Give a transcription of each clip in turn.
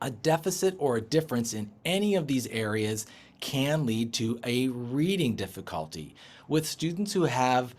A deficit or a difference in any of these areas can lead to a reading difficulty. With students who have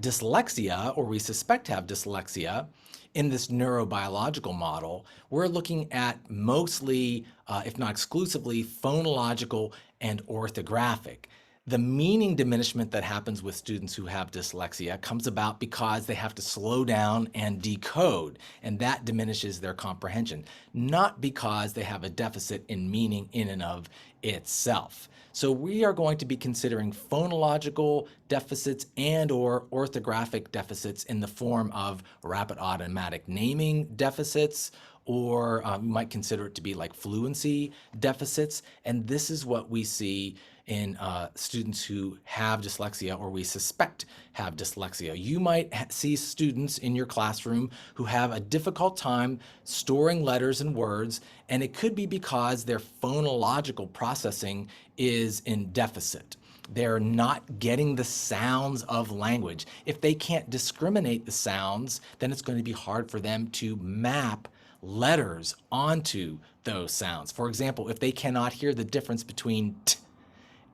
dyslexia, or we suspect have dyslexia, in this neurobiological model, we're looking at mostly, if not exclusively, phonological and orthographic. The meaning diminishment that happens with students who have dyslexia comes about because they have to slow down and decode, and that diminishes their comprehension, not because they have a deficit in meaning in and of itself. So we are going to be considering phonological deficits and or orthographic deficits in the form of rapid automatic naming deficits, or you might consider it to be like fluency deficits. And this is what we see in students who have dyslexia, or we suspect have dyslexia. You might see students in your classroom who have a difficult time storing letters and words, and it could be because their phonological processing is in deficit. They're not getting the sounds of language. If they can't discriminate the sounds, then it's going to be hard for them to map letters onto those sounds. For example, if they cannot hear the difference between t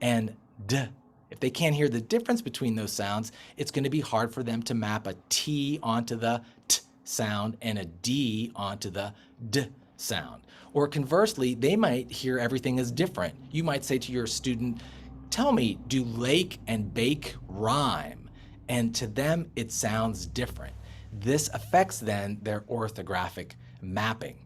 and d, if they can't hear the difference between those sounds, it's going to be hard for them to map a T onto the t sound and a D onto the d sound. Or conversely, they might hear everything as different. You might say to your student, "Tell me, do lake and bake rhyme?" And to them, it sounds different. This affects then their orthographic mapping.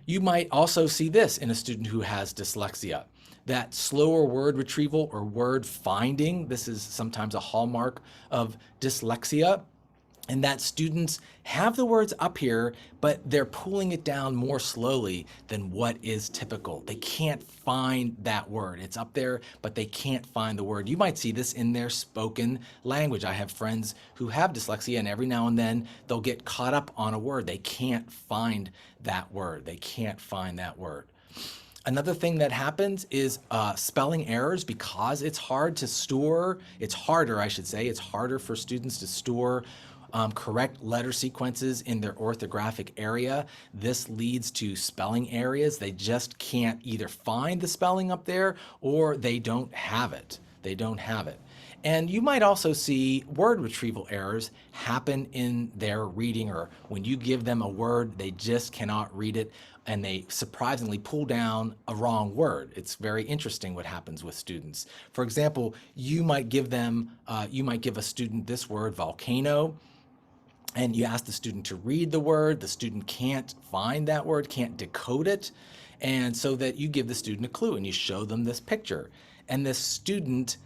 You might also see this in a student who has dyslexia. That slower word retrieval or word finding, this is sometimes a hallmark of dyslexia, and that students have the words up here, but they're pulling it down more slowly than what is typical. They can't find that word. It's up there, but they can't find the word. You might see this in their spoken language. I have friends who have dyslexia, and every now and then they'll get caught up on a word. They can't find that word. They can't find that word. Another thing that happens is spelling errors, because it's hard to store. It's harder, I should say. It's harder for students to store correct letter sequences in their orthographic area. This leads to spelling areas. They just can't either find the spelling up there, or they don't have it. They don't have it. And you might also see word retrieval errors happen in their reading, or when you give them a word, they just cannot read it, and they surprisingly pull down a wrong word. It's very interesting what happens with students. For example, you might give a student this word, volcano, and you ask the student to read the word. The student can't find that word, can't decode it, and so that you give the student a clue and you show them this picture. And this student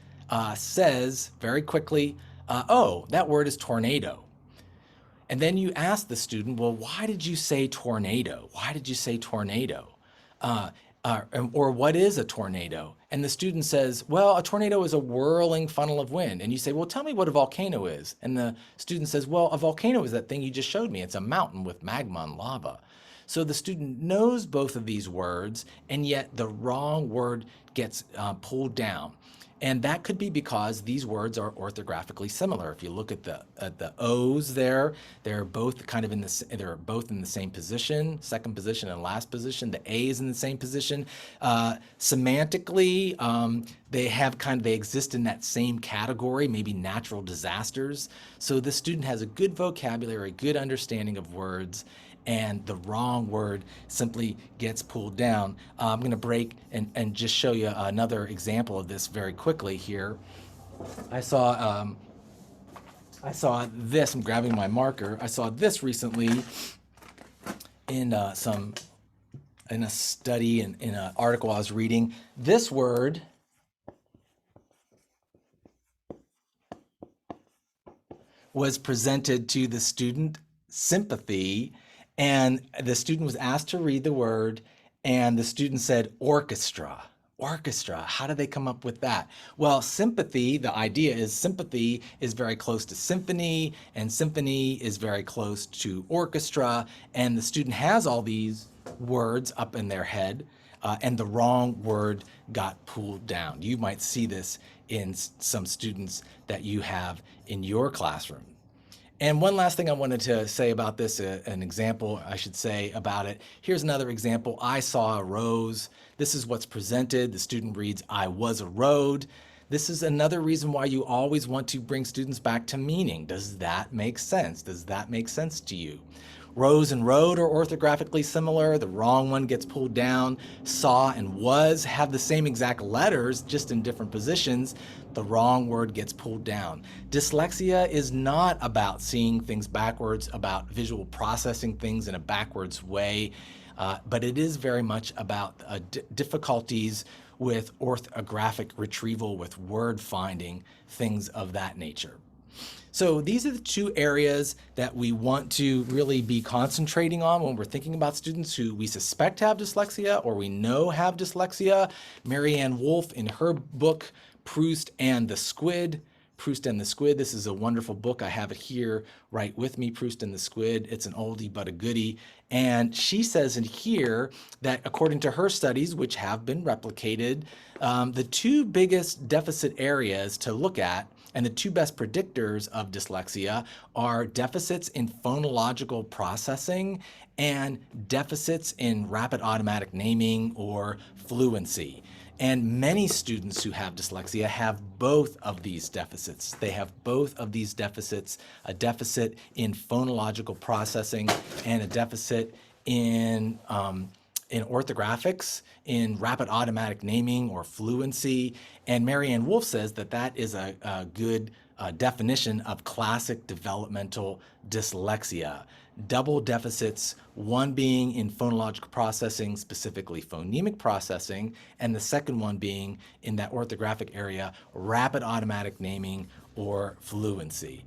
says very quickly, "Oh, that word is tornado." And then you ask the student, "Well, why did you say tornado? Why did you say tornado? Or what is a tornado?" And the student says, "Well, a tornado is a whirling funnel of wind." And you say, "Well, tell me what a volcano is." And the student says, "Well, a volcano is that thing you just showed me. It's a mountain with magma and lava." So the student knows both of these words, and yet the wrong word gets pulled down. And that could be because these words are orthographically similar. If you look at the O's there, they're both in the same position, second position and last position. The A is in the same position. Semantically, they exist in that same category, maybe natural disasters. So the student has a good vocabulary, good understanding of words, and the wrong word simply gets pulled down. I'm going to break and just show you another example of this very quickly here. I saw this. I'm grabbing my marker. I saw this recently in a study, in an article I was reading. This word was presented to the student, sympathy, and the student was asked to read the word, and the student said orchestra. Orchestra, how did they come up with that? Well, sympathy, the idea is sympathy is very close to symphony, and symphony is very close to orchestra, and the student has all these words up in their head, and the wrong word got pulled down. You might see this in some students that you have in your classroom. And one last thing I wanted to say about this, an example I should say about it. Here's another example. I saw a rose. This is what's presented. The student reads, I was a road. This is another reason why you always want to bring students back to meaning. Does that make sense? Does that make sense to you? Rose and road are orthographically similar. The wrong one gets pulled down. Saw and was have the same exact letters, just in different positions. The wrong word gets pulled down. Dyslexia is not about seeing things backwards, about visual processing things in a backwards way, but it is very much about difficulties with orthographic retrieval, with word finding, things of that nature. So these are the two areas that we want to really be concentrating on when we're thinking about students who we suspect have dyslexia or we know have dyslexia. Marianne Wolf, in her book, Proust and the Squid, this is a wonderful book. I have it here right with me, Proust and the Squid. It's an oldie but a goodie. And she says in here that according to her studies, which have been replicated, the two biggest deficit areas to look at and the two best predictors of dyslexia are deficits in phonological processing and deficits in rapid automatic naming or fluency. And many students who have dyslexia have both of these deficits. They have both of these deficits, a deficit in phonological processing and a deficit in orthographics, in rapid automatic naming or fluency. And Marianne Wolf says that that is a good definition of classic developmental dyslexia. Double deficits, one being in phonological processing, specifically phonemic processing, and the second one being in that orthographic area, rapid automatic naming or fluency.